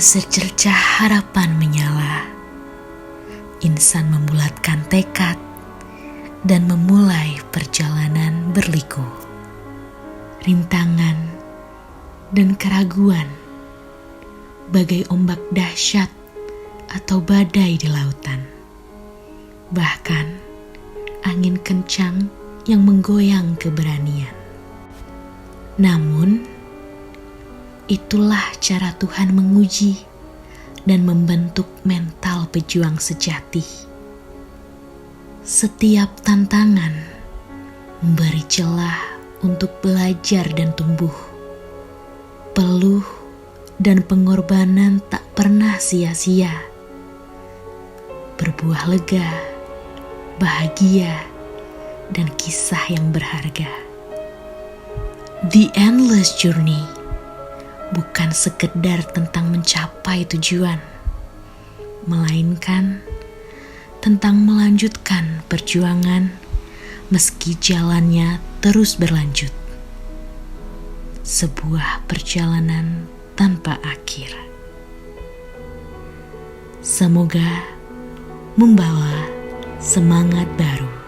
secercah harapan menyala, insan membulatkan tekad dan memulai perjalanan berliku. Rintangan dan keraguan bagai ombak dahsyat atau badai di lautan. Bahkan angin kencang yang menggoyang keberanian. Namun, itulah cara Tuhan menguji dan membentuk mental pejuang sejati. Setiap tantangan memberi celah untuk belajar dan tumbuh. Peluh dan pengorbanan tak pernah sia-sia. Berbuah lega, bahagia, dan kisah yang berharga. The Endless Journey bukan sekedar tentang mencapai tujuan, melainkan tentang melanjutkan perjuangan meski jalannya terus berlanjut. Sebuah perjalanan tanpa akhir. Semoga membawa semangat baru.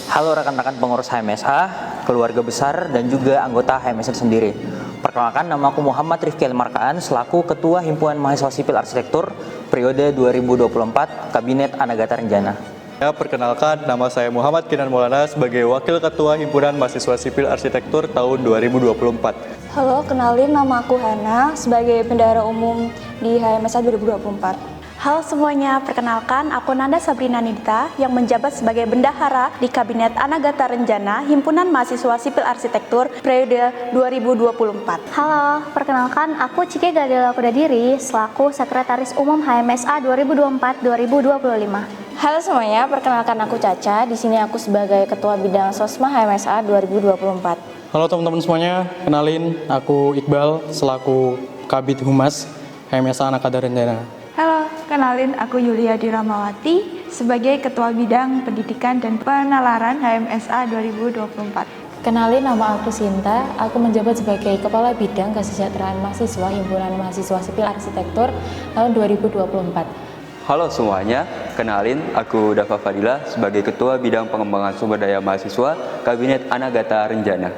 Halo rekan-rekan pengurus HMSA, keluarga besar dan juga anggota HMSA sendiri. Perkenalkan, nama aku Muhammad Rifki Almarkaan selaku Ketua Himpunan Mahasiswa Sipil Arsitektur periode 2024 Kabinet Anagata Renjana. Ya, perkenalkan, nama saya Muhammad Kinan Maulana sebagai Wakil Ketua Himpunan Mahasiswa Sipil Arsitektur tahun 2024. Halo, kenalin nama aku Hana sebagai Bendahara Umum di HMSA 2024. Halo semuanya, perkenalkan aku Nanda Sabrina Nidita yang menjabat sebagai Bendahara di Kabinet Anagata Renjana Himpunan Mahasiswa Sipil Arsitektur periode 2024. Halo, perkenalkan aku Cike Gadela Kudadiri selaku Sekretaris Umum HMSA 2024-2025. Halo semuanya, perkenalkan aku Caca. Di sini aku sebagai Ketua Bidang Sosma HMSA 2024. Halo teman-teman semuanya, kenalin aku Iqbal selaku Kabid Humas HMSA Anagata Renjana. Halo, kenalin aku Yulia Diramawati sebagai Ketua Bidang Pendidikan dan Penalaran HMSA 2024. Kenalin, nama aku Sinta. Aku menjabat sebagai Kepala Bidang Kesejahteraan Mahasiswa Himpunan Mahasiswa Sipil Arsitektur tahun 2024. Halo semuanya, kenalin aku Dava Fadila sebagai Ketua Bidang Pengembangan Sumber Daya Mahasiswa Kabinet Anagata Renjana.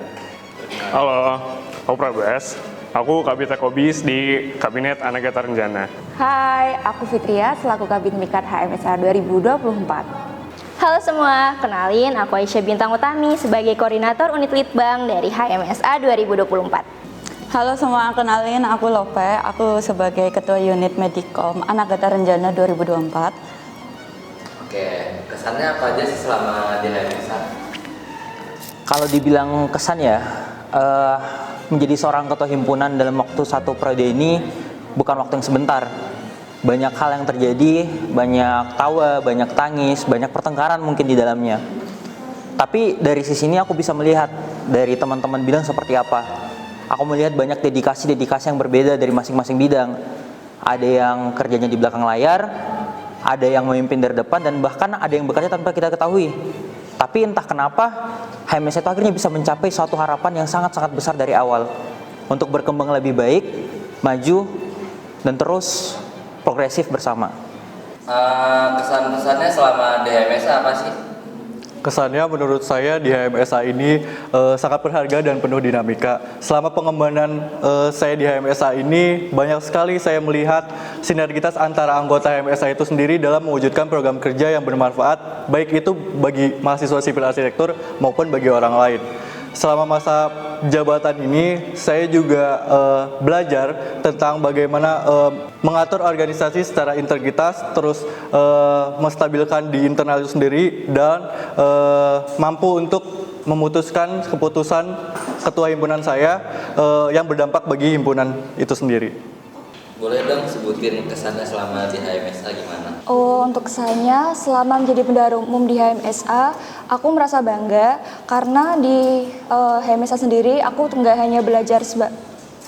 Halo, aku Prabas. Aku Kabid Ekobis di Kabinet Anagata Renjana. Hai, aku Fitria selaku Kabid Mikat HMSA 2024. Halo semua, kenalin aku Aisyah Bintang Utami sebagai Koordinator Unit Litbang dari HMSA 2024. Halo semua, kenalin aku Lope, aku sebagai Ketua Unit Medikom Anagata Renjana 2024. Oke, kesannya apa aja sih selama di HMSA? Kalau dibilang kesan ya, menjadi seorang ketua himpunan dalam waktu satu periode ini bukan waktu yang sebentar. Banyak hal yang terjadi, banyak tawa, banyak tangis, banyak pertengkaran mungkin di dalamnya. Tapi dari sisi ini aku bisa melihat dari teman-teman bidang seperti apa. Aku melihat banyak dedikasi-dedikasi yang berbeda dari masing-masing bidang. Ada yang kerjanya di belakang layar, ada yang memimpin dari depan, dan bahkan ada yang bekerja tanpa kita ketahui. Tapi entah kenapa HMSA itu akhirnya bisa mencapai suatu harapan yang sangat-sangat besar dari awal untuk berkembang lebih baik, maju, dan terus progresif bersama. Kesan-kesannya selama di HMSA apa sih? Kesannya menurut saya di HMSA ini sangat berharga dan penuh dinamika. Selama pengembangan saya di HMSA ini banyak sekali saya melihat sinergitas antara anggota HMSA itu sendiri dalam mewujudkan program kerja yang bermanfaat, baik itu bagi mahasiswa sipil arsitektur maupun bagi orang lain. Selama masa jabatan ini saya juga belajar tentang bagaimana mengatur organisasi secara integritas, terus menstabilkan di internal itu sendiri, dan mampu untuk memutuskan keputusan ketua himpunan saya yang berdampak bagi himpunan itu sendiri. Boleh dong sebutin kesannya selama di HMSA gimana? Untuk kesannya selama menjadi bendahara umum di HMSA, aku merasa bangga karena di HMSA sendiri aku nggak hanya belajar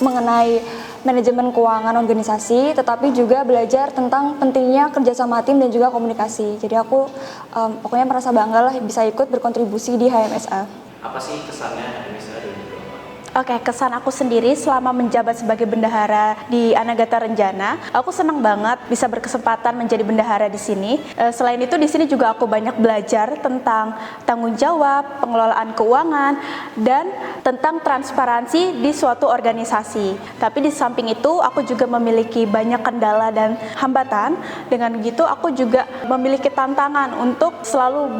mengenai manajemen keuangan organisasi, tetapi juga belajar tentang pentingnya kerjasama tim dan juga komunikasi. Jadi aku pokoknya merasa bangga lah bisa ikut berkontribusi di HMSA. Apa sih kesannya HMSA 2024? Oke, kesan aku sendiri selama menjabat sebagai bendahara di Anagata Renjana, aku senang banget bisa berkesempatan menjadi bendahara di sini. Selain itu di sini juga aku banyak belajar tentang tanggung jawab, pengelolaan keuangan, dan tentang transparansi di suatu organisasi. Tapi di samping itu aku juga memiliki banyak kendala dan hambatan. Dengan begitu aku juga memiliki tantangan untuk selalu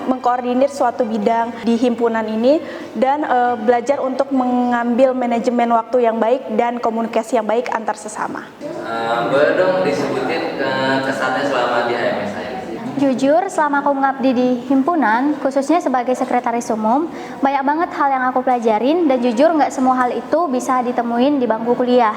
mengkoordinir suatu bidang di himpunan ini dan belajar untuk mengambil manajemen waktu yang baik dan komunikasi yang baik antar sesama. Boleh dong disebutin kesannya selama di HMSA ini? Jujur, selama aku mengabdi di himpunan, khususnya sebagai sekretaris umum, banyak banget hal yang aku pelajarin, dan jujur nggak semua hal itu bisa ditemuin di bangku kuliah.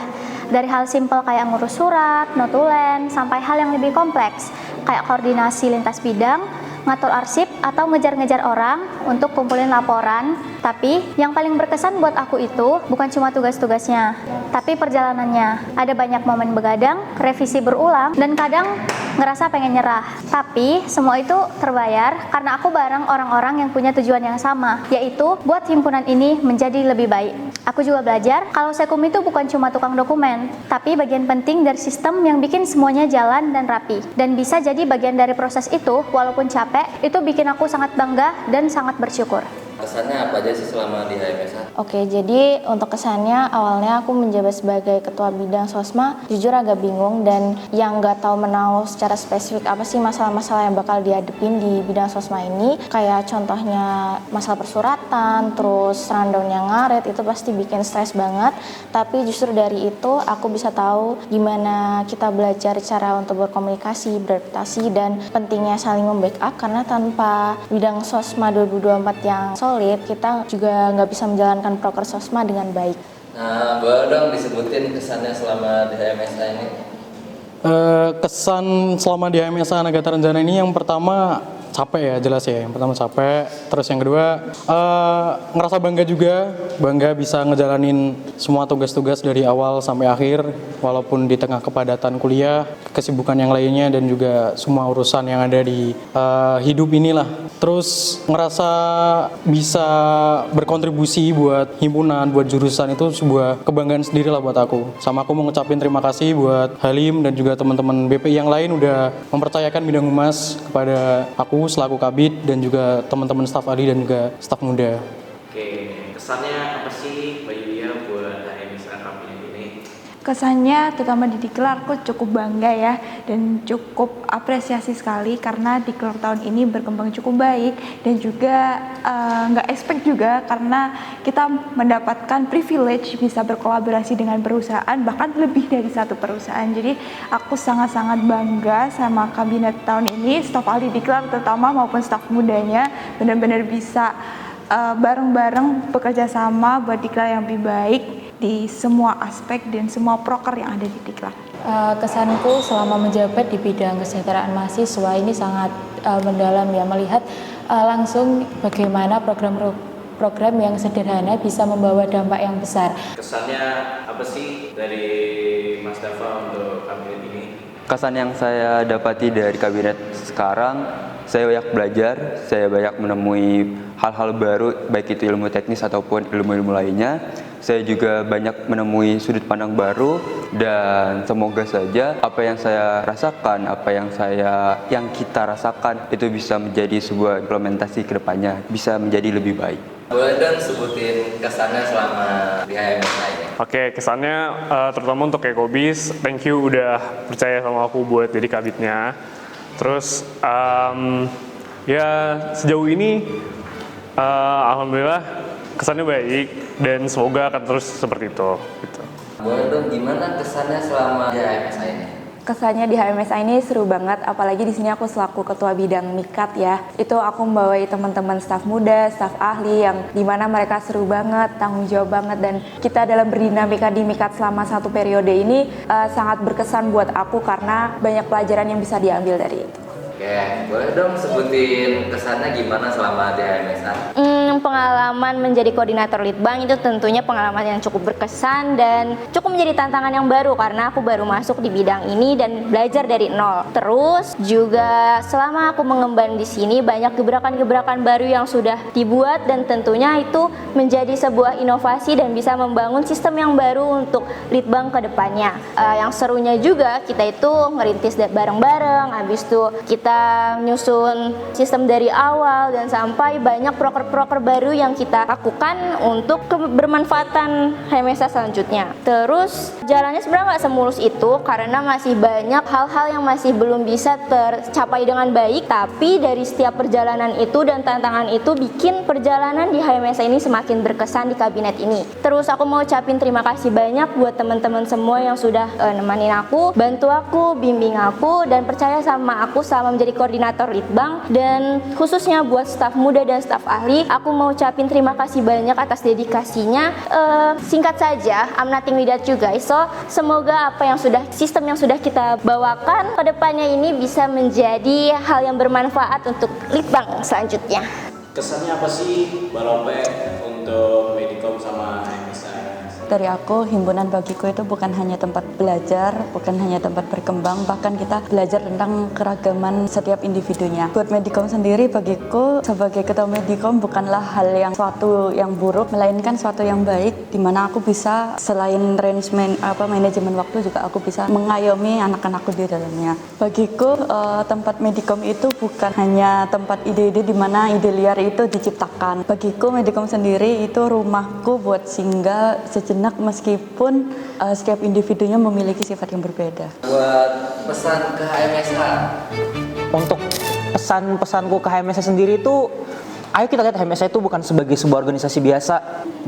Dari hal simpel kayak ngurus surat, notulen, sampai hal yang lebih kompleks, kayak koordinasi lintas bidang, ngatur arsip, atau ngejar-ngejar orang untuk kumpulin laporan. Tapi yang paling berkesan buat aku itu bukan cuma tugas-tugasnya, tapi perjalanannya. Ada banyak momen begadang, revisi berulang, dan kadang ngerasa pengen nyerah. Tapi semua itu terbayar karena aku bareng orang-orang yang punya tujuan yang sama, yaitu buat himpunan ini menjadi lebih baik. Aku juga belajar kalau Sekum itu bukan cuma tukang dokumen, tapi bagian penting dari sistem yang bikin semuanya jalan dan rapi. Dan bisa jadi bagian dari proses itu, walaupun capek, itu bikin aku sangat bangga dan sangat bersyukur. Kesannya apa aja sih selama di HMSA? Oke, jadi untuk kesannya awalnya aku menjabat sebagai ketua bidang sosma, jujur agak bingung dan yang nggak tahu menau secara spesifik apa sih masalah-masalah yang bakal dihadapin di bidang sosma ini. Kayak contohnya masalah persuratan, terus rundown yang ngaret, itu pasti bikin stres banget. Tapi justru dari itu aku bisa tahu gimana kita belajar cara untuk berkomunikasi, beradaptasi, dan pentingnya saling membackup, karena tanpa bidang sosma 2024 yang solid, kita juga nggak bisa menjalankan proker sosma dengan baik. Nah, boleh dong disebutin kesannya selama di HMSA ini? Kesan selama di HMSA Anagata Renjana ini yang pertama capek ya, jelas ya. Yang pertama capek, terus yang kedua ngerasa bangga juga, bangga bisa ngejalanin semua tugas-tugas dari awal sampai akhir, walaupun di tengah kepadatan kuliah, kesibukan yang lainnya, dan juga semua urusan yang ada di hidup inilah. Terus ngerasa bisa berkontribusi buat himpunan, buat jurusan, itu sebuah kebanggaan sendiri lah buat aku. Sama aku mau ngucapin terima kasih buat Halim dan juga teman-teman BPI yang lain udah mempercayakan bidang humas kepada aku selaku kabid, dan juga teman-teman staf ahli dan juga staf muda. Oke, kesannya apa sih Mbak Yulia buat HMSA kabinet ini? Kesannya terutama di Diklar aku cukup bangga ya, dan cukup apresiasi sekali karena Diklar tahun ini berkembang cukup baik, dan juga nggak expect juga karena kita mendapatkan privilege bisa berkolaborasi dengan perusahaan, bahkan lebih dari satu perusahaan. Jadi aku sangat-sangat bangga sama kabinet tahun ini, staf ahli Diklar terutama maupun staf mudanya benar-benar bisa bareng-bareng bekerja sama buat Diklar yang lebih baik di semua aspek dan semua proker yang ada di Diklar. Kesanku selama menjabat di bidang kesejahteraan mahasiswa ini sangat mendalam ya, melihat langsung bagaimana program yang sederhana bisa membawa dampak yang besar. Kesannya apa sih dari Mas Dava untuk kabinet ini? Kesan yang saya dapati dari kabinet sekarang, saya banyak belajar, saya banyak menemui hal-hal baru, baik itu ilmu teknis ataupun ilmu-ilmu lainnya. Saya juga banyak menemui sudut pandang baru, dan semoga saja apa yang saya rasakan, apa yang kita rasakan itu bisa menjadi sebuah implementasi ke depannya, bisa menjadi lebih baik. Boleh dong sebutin kesannya selama di HMSA ini? Oke, kesannya terutama untuk Ekobis, thank you udah percaya sama aku buat jadi kabitnya. Terus ya sejauh ini alhamdulillah kesannya baik, dan semoga akan terus seperti itu. Gitu. Boleh dong gimana kesannya selama di HMSA ini? Kesannya di HMSA ini seru banget, apalagi di sini aku selaku ketua bidang mikat ya. Itu aku membawai teman-teman staf muda, staf ahli yang dimana mereka seru banget, tanggung jawab banget, dan kita dalam berdinamika di mikat selama satu periode ini sangat berkesan buat aku karena banyak pelajaran yang bisa diambil dari itu. Oke, boleh dong sebutin kesannya gimana selama di HMSA? Pengalaman menjadi koordinator Litbang itu tentunya pengalaman yang cukup berkesan dan cukup menjadi tantangan yang baru karena aku baru masuk di bidang ini dan belajar dari nol. Terus juga selama aku mengemban di sini banyak gebrakan-gebrakan baru yang sudah dibuat dan tentunya itu menjadi sebuah inovasi dan bisa membangun sistem yang baru untuk Litbang ke depannya. Yang serunya juga kita itu ngerintis bareng-bareng, habis itu kita nyusun sistem dari awal dan sampai banyak proker-proker baru yang kita lakukan untuk kebermanfaatan HMSA selanjutnya. Terus jalannya sebenarnya nggak semulus itu karena masih banyak hal-hal yang masih belum bisa tercapai dengan baik, tapi dari setiap perjalanan itu dan tantangan itu bikin perjalanan di HMSA ini semakin berkesan di kabinet ini. Terus aku mau ucapin terima kasih banyak buat teman-teman semua yang sudah nemenin aku, bantu aku, bimbing aku, dan percaya sama aku selama menjadi koordinator Litbang. Dan khususnya buat staf muda dan staf ahli, aku mau ucapin terima kasih banyak atas dedikasinya. Singkat saja, I'm nothing without you guys. So, semoga apa yang sistem yang sudah kita bawakan ke depannya ini bisa menjadi hal yang bermanfaat untuk Litbang selanjutnya. Kesannya apa sih Balope untuk Medikom sama HMSA? Dari aku, himpunan bagiku itu bukan hanya tempat belajar, bukan hanya tempat berkembang, bahkan kita belajar tentang keragaman setiap individunya. Buat Medikom sendiri, bagiku sebagai ketua Medikom bukanlah hal yang suatu yang buruk, melainkan suatu yang baik, di mana aku bisa selain manajemen waktu juga aku bisa mengayomi anak-anakku di dalamnya. Bagiku, tempat Medikom itu bukan hanya tempat ide-ide di mana ide liar itu diciptakan. Bagiku, Medikom sendiri itu rumahku buat singgah sejenak meskipun setiap individunya memiliki sifat yang berbeda. Buat pesan ke HMSA? Untuk pesan-pesanku ke HMSA sendiri itu, ayo kita lihat HMSA itu bukan sebagai sebuah organisasi biasa.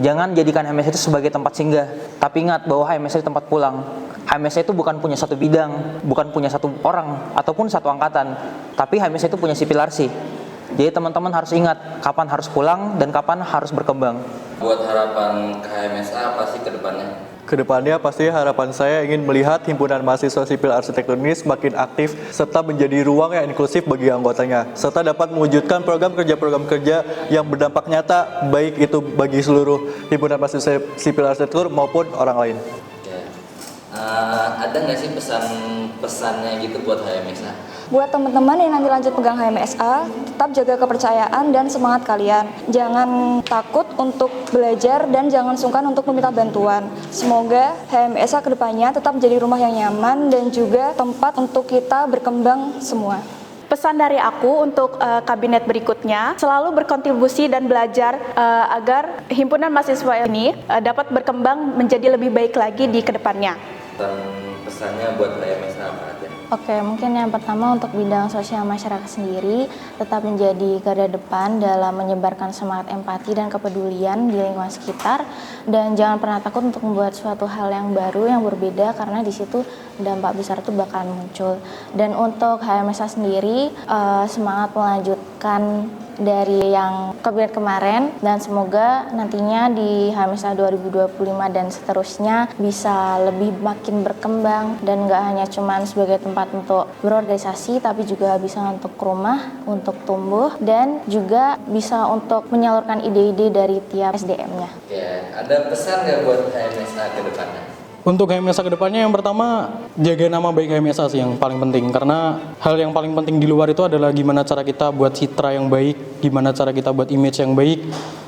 Jangan jadikan HMSA itu sebagai tempat singgah. Tapi ingat bahwa HMSA itu tempat pulang. HMSA itu bukan punya satu bidang, bukan punya satu orang, ataupun satu angkatan. Tapi HMSA itu punya sipilarsi. Jadi teman-teman harus ingat kapan harus pulang dan kapan harus berkembang. Buat harapan ke HMSA apa sih ke depannya? Kedepannya pasti harapan saya ingin melihat Himpunan Mahasiswa Sipil Arsitektur ini semakin aktif serta menjadi ruang yang inklusif bagi anggotanya, serta dapat mewujudkan program kerja yang berdampak nyata baik itu bagi seluruh Himpunan Mahasiswa Sipil Arsitektur maupun orang lain. Ada nggak sih pesan-pesannya gitu buat HMSA? Buat teman-teman yang nanti lanjut pegang HMSA, tetap jaga kepercayaan dan semangat kalian. Jangan takut untuk belajar dan jangan sungkan untuk meminta bantuan. Semoga HMSA kedepannya tetap menjadi rumah yang nyaman dan juga tempat untuk kita berkembang semua. Pesan dari aku untuk kabinet berikutnya, selalu berkontribusi dan belajar agar himpunan mahasiswa ini dapat berkembang menjadi lebih baik lagi di kedepannya. Dan pesannya buat HMSA apa aja? Oke, mungkin yang pertama untuk bidang sosial masyarakat sendiri tetap menjadi garda depan dalam menyebarkan semangat empati dan kepedulian di lingkungan sekitar, dan jangan pernah takut untuk membuat suatu hal yang baru yang berbeda karena di situ dampak besar itu bakalan muncul. Dan untuk HMSA sendiri semangat melanjutkan dari yang kabinet kemarin dan semoga nantinya di HMSA 2025 dan seterusnya bisa lebih makin berkembang dan nggak hanya cuman sebagai tempat untuk berorganisasi tapi juga bisa untuk rumah, untuk tumbuh dan juga bisa untuk menyalurkan ide-ide dari tiap SDM-nya. Oke, ada pesan nggak buat HMSA ke depannya? Untuk HMSA kedepannya yang pertama jaga nama baik HMSA sih yang paling penting, karena hal yang paling penting di luar itu adalah gimana cara kita buat citra yang baik, gimana cara kita buat image yang baik.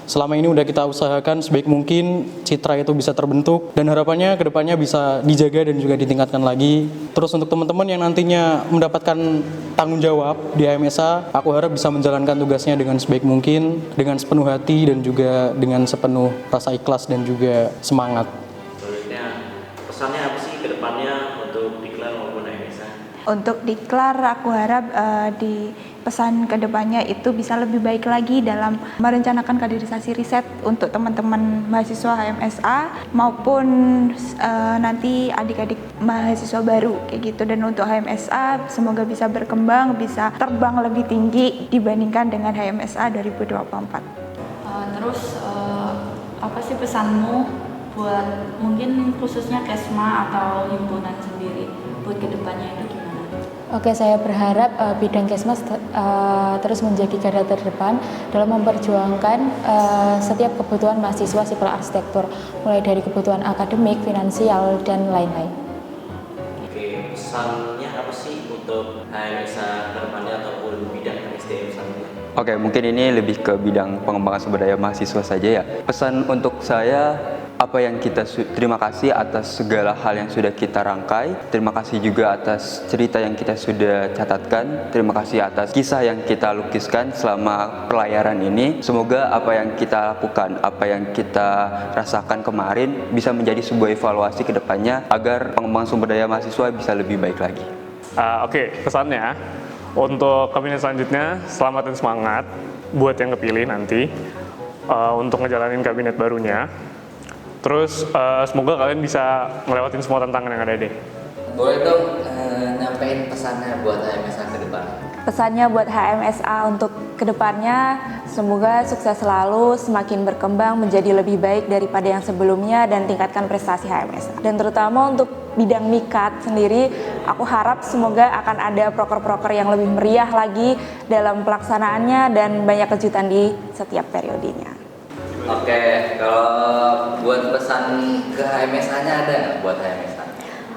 Selama ini udah kita usahakan sebaik mungkin citra itu bisa terbentuk dan harapannya kedepannya bisa dijaga dan juga ditingkatkan lagi. Terus untuk teman-teman yang nantinya mendapatkan tanggung jawab di HMSA, aku harap bisa menjalankan tugasnya dengan sebaik mungkin, dengan sepenuh hati dan juga dengan sepenuh rasa ikhlas dan juga semangat. Pesannya apa sih ke depannya untuk Diklar maupun HMSA? Untuk Diklar, aku harap di pesan ke depannya itu bisa lebih baik lagi dalam merencanakan kaderisasi riset untuk teman-teman mahasiswa HMSA maupun nanti adik-adik mahasiswa baru kayak gitu. Dan untuk HMSA semoga bisa berkembang, bisa terbang lebih tinggi dibandingkan dengan HMSA 2024. Terus apa sih pesanmu buat mungkin khususnya Kesma atau himpunan sendiri buat kedepannya itu gimana? Oke, saya berharap bidang Kesmas terus menjadi garda terdepan dalam memperjuangkan setiap kebutuhan mahasiswa sipil arsitektur, mulai dari kebutuhan akademik, finansial, dan lain-lain. Oke, pesannya apa sih untuk HMSA ke depannya ataupun bidang SDM selanjutnya? Oke, mungkin ini lebih ke bidang pengembangan sumber daya mahasiswa saja ya. Pesan untuk saya, apa yang kita terima kasih atas segala hal yang sudah kita rangkai. Terima kasih juga atas cerita yang kita sudah catatkan. Terima kasih atas kisah yang kita lukiskan selama pelayaran ini. Semoga apa yang kita lakukan, apa yang kita rasakan kemarin bisa menjadi sebuah evaluasi ke depannya agar pengembangan sumber daya mahasiswa bisa lebih baik lagi. Oke, pesannya untuk kabinet selanjutnya, selamat dan semangat buat yang kepilih nanti untuk ngejalanin kabinet barunya. Terus semoga kalian bisa ngelewatin semua tantangan yang ada deh. Boleh dong nyampein pesannya buat HMSA ke depan. Pesannya buat HMSA untuk kedepannya, semoga sukses selalu, semakin berkembang menjadi lebih baik daripada yang sebelumnya dan tingkatkan prestasi HMSA. Dan terutama untuk bidang MIKAT sendiri, aku harap semoga akan ada proker-proker yang lebih meriah lagi dalam pelaksanaannya dan banyak kejutan di setiap periodenya. Oke, kalau buat pesan ke HMSA-nya ada nggak buat HMSA?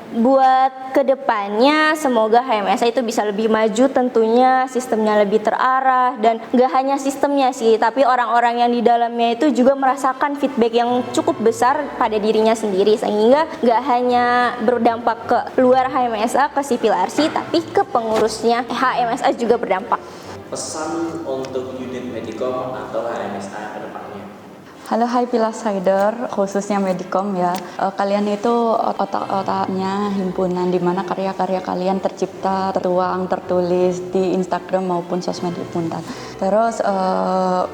Buat kedepannya semoga HMSA itu bisa lebih maju, tentunya sistemnya lebih terarah, dan gak hanya sistemnya sih, tapi orang-orang yang di dalamnya itu juga merasakan feedback yang cukup besar pada dirinya sendiri, sehingga gak hanya berdampak ke luar HMSA, ke sipil arsi, tapi ke pengurusnya HMSA juga berdampak. Pesan untuk unit Medikom atau HMSA ke depannya? Halo, hai Pilasider, khususnya Medikom ya. Kalian itu otak-otaknya himpunan di mana karya-karya kalian tercipta, tertuang, tertulis di Instagram maupun sosmed himpunan. Terus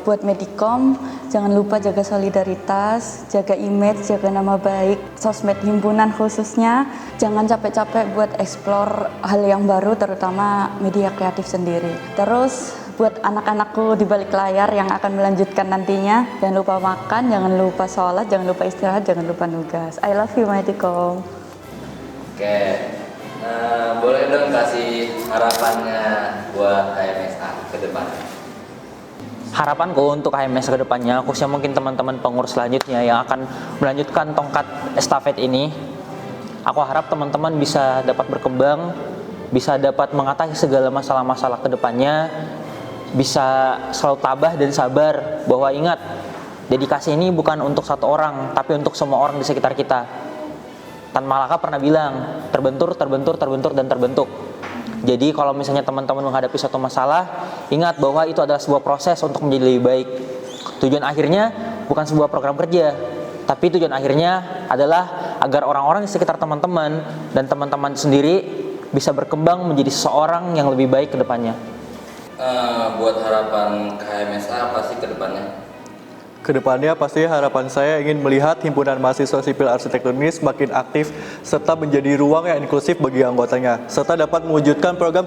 buat Medikom, jangan lupa jaga solidaritas, jaga image, jaga nama baik sosmed himpunan khususnya. Jangan capek-capek buat explore hal yang baru, terutama media kreatif sendiri. Terus buat anak-anakku di balik layar yang akan melanjutkan nantinya, jangan lupa makan, jangan lupa sholat, jangan lupa istirahat, jangan lupa nugas. I love you, Medikom. Oke, boleh dong kasih harapannya buat HMSA ke depan? Harapanku untuk HMSA ke depannya, khususnya mungkin teman-teman pengurus selanjutnya yang akan melanjutkan tongkat estafet ini, aku harap teman-teman bisa dapat berkembang, bisa dapat mengatasi segala masalah-masalah ke depannya, bisa selalu tabah dan sabar, bahwa ingat, dedikasi ini bukan untuk satu orang, tapi untuk semua orang di sekitar kita. Tan Malaka pernah bilang, terbentur, dan terbentuk. Jadi kalau misalnya teman-teman menghadapi suatu masalah, ingat bahwa itu adalah sebuah proses untuk menjadi lebih baik. Tujuan akhirnya bukan sebuah program kerja, tapi tujuan akhirnya adalah agar orang-orang di sekitar teman-teman dan teman-teman sendiri bisa berkembang menjadi seseorang yang lebih baik ke depannya. Buat harapan HMSA apa sih ke depannya? Kedepannya pasti harapan saya ingin melihat Himpunan Mahasiswa Sipil Arsitektur ini semakin aktif serta menjadi ruang yang inklusif bagi anggotanya, serta dapat mewujudkan program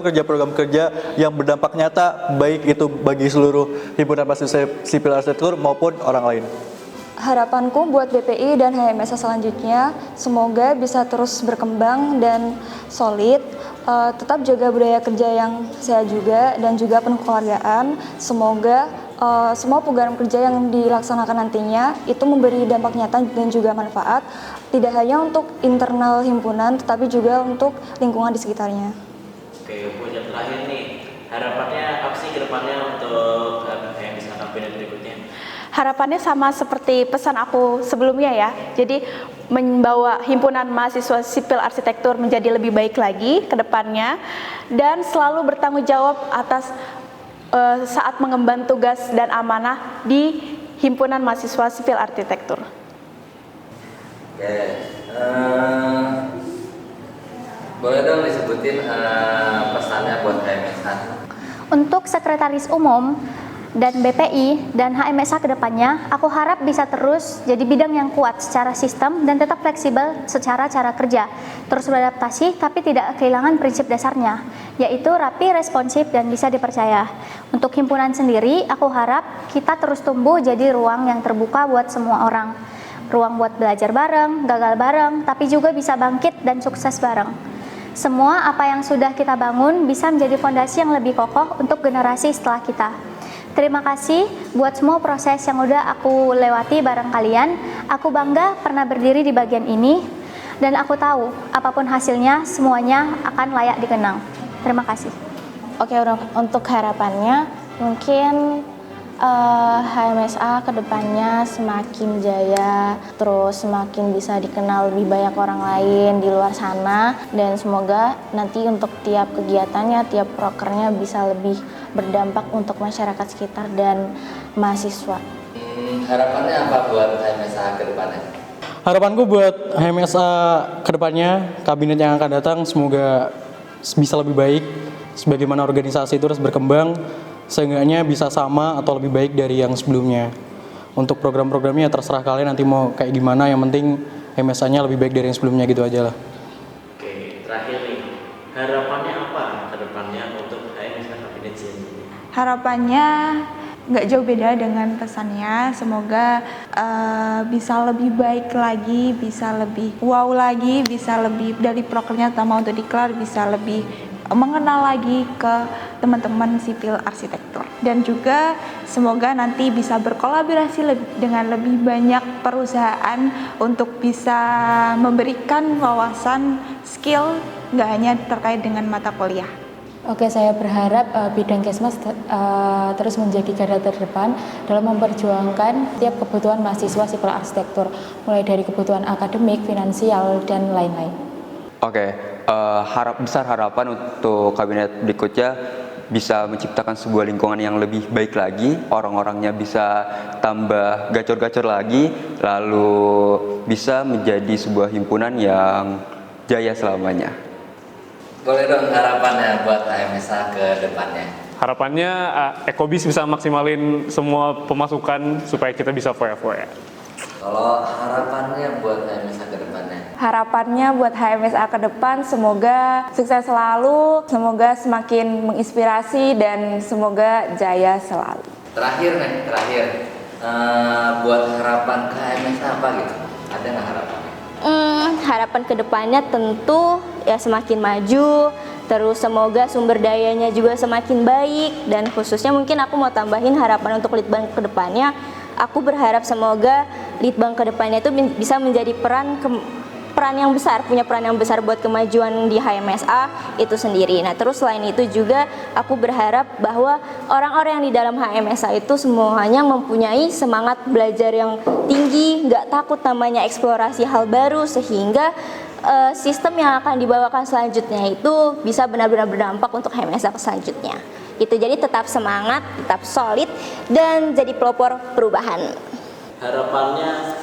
kerja yang berdampak nyata, baik itu bagi seluruh Himpunan Mahasiswa Sipil Arsitektur maupun orang lain. Harapanku buat BPI dan HMSA selanjutnya, semoga bisa terus berkembang dan solid, tetap jaga budaya kerja yang sehat juga, dan juga penuh kekeluargaan. Semoga semua program kerja yang dilaksanakan nantinya itu memberi dampak nyata dan juga manfaat, tidak hanya untuk internal himpunan, tetapi juga untuk lingkungan di sekitarnya. Oke, buat yang terakhir nih, harapannya apa sih ke depannya untuk HMSA kabinet berikutnya? Harapannya sama seperti pesan aku sebelumnya ya, jadi membawa Himpunan Mahasiswa Sipil Arsitektur menjadi lebih baik lagi ke depannya, dan selalu bertanggung jawab atas saat mengemban tugas dan amanah di Himpunan Mahasiswa Sipil Arsitektur. Oke, boleh dong disebutin pesannya buat HMSA? Untuk Sekretaris Umum dan BPI dan HMSA ke depannya, aku harap bisa terus jadi bidang yang kuat secara sistem dan tetap fleksibel secara cara kerja, terus beradaptasi tapi tidak kehilangan prinsip dasarnya, yaitu rapi, responsif, dan bisa dipercaya. Untuk himpunan sendiri, aku harap kita terus tumbuh jadi ruang yang terbuka buat semua orang, ruang buat belajar bareng, gagal bareng, tapi juga bisa bangkit dan sukses bareng. semua apa yang sudah kita bangun bisa menjadi fondasi yang lebih kokoh untuk generasi setelah kita. Terima kasih buat semua proses yang udah aku lewati bareng kalian. Aku bangga pernah berdiri di bagian ini, dan aku tahu apapun hasilnya semuanya akan layak dikenang. Terima kasih. Oke, untuk harapannya mungkin HMSA kedepannya semakin jaya, terus semakin bisa dikenal lebih banyak orang lain di luar sana, dan semoga nanti untuk tiap kegiatannya, tiap prokernya bisa lebih berdampak untuk masyarakat sekitar dan mahasiswa. Harapannya apa buat HMSA kedepannya? Harapanku buat HMSA kedepannya, kabinet yang akan datang semoga bisa lebih baik, sebagaimana organisasi itu terus berkembang, seenggaknya bisa sama atau lebih baik dari yang sebelumnya. Untuk program-programnya terserah kalian nanti mau kayak gimana, yang penting MSA-nya lebih baik dari yang sebelumnya, gitu aja lah. Oke, terakhir nih, harapannya apa ke depannya untuk HMSA Kabinet ini? Harapannya nggak jauh beda dengan pesannya, semoga bisa lebih baik lagi, bisa lebih wow lagi, bisa lebih dari prokernya terutama untuk diklar, bisa lebih mengenal lagi ke teman-teman sipil arsitektur, dan juga semoga nanti bisa berkolaborasi dengan lebih banyak perusahaan untuk bisa memberikan wawasan skill nggak hanya terkait dengan mata kuliah. Oke, saya berharap bidang Kesmas terus menjadi garda terdepan dalam memperjuangkan tiap kebutuhan mahasiswa sipil arsitektur, mulai dari kebutuhan akademik, finansial, dan lain-lain. Oke, besar harapan untuk kabinet berikutnya bisa menciptakan sebuah lingkungan yang lebih baik lagi, orang-orangnya bisa tambah gacor-gacor lagi, lalu bisa menjadi sebuah himpunan yang jaya selamanya. Boleh dong harapannya buat HMSA ke depannya? Harapannya Ekobis bisa maksimalin semua pemasukan supaya kita bisa foya-foya. Kalau harapannya buat HMSA ke depannya? Harapannya buat HMSA ke depan semoga sukses selalu, semoga semakin menginspirasi, dan semoga jaya selalu. Terakhir buat harapan ke HMSA apa gitu? Ada nggak harapannya? Harapan kedepannya tentu ya semakin maju, terus semoga sumber dayanya juga semakin baik, dan khususnya mungkin aku mau tambahin harapan untuk Litbang kedepannya. Aku berharap semoga Litbang kedepannya itu bisa menjadi punya peran yang besar buat kemajuan di HMSA itu sendiri. Nah, terus selain itu juga aku berharap bahwa orang-orang yang di dalam HMSA itu semuanya mempunyai semangat belajar yang tinggi, nggak takut namanya eksplorasi hal baru, sehingga sistem yang akan dibawakan selanjutnya itu bisa benar-benar berdampak untuk HMSA selanjutnya. Itu jadi tetap semangat, tetap solid, dan jadi pelopor perubahan. Harapannya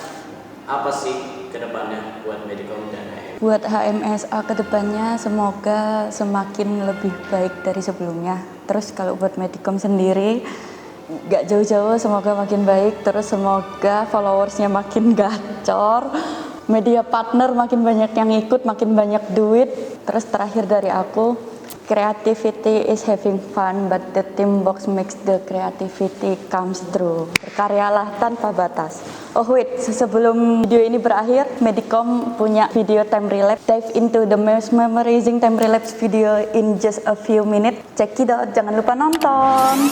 apa sih ke depannya buat Medikom dan HMSA? Buat HMSA ke depannya semoga semakin lebih baik dari sebelumnya. Terus kalau buat Medikom sendiri gak jauh-jauh, semoga makin baik. Terus semoga followersnya makin gacor, media partner makin banyak yang ikut, makin banyak duit. Terus terakhir dari aku, creativity is having fun, but the teamwork makes the creativity comes through. Berkaryalah tanpa batas. Oh wait, sebelum video ini berakhir, Medikom punya video time relapse. Dive into the most memorizing time relapse video in just a few minutes. Check it out, jangan lupa nonton.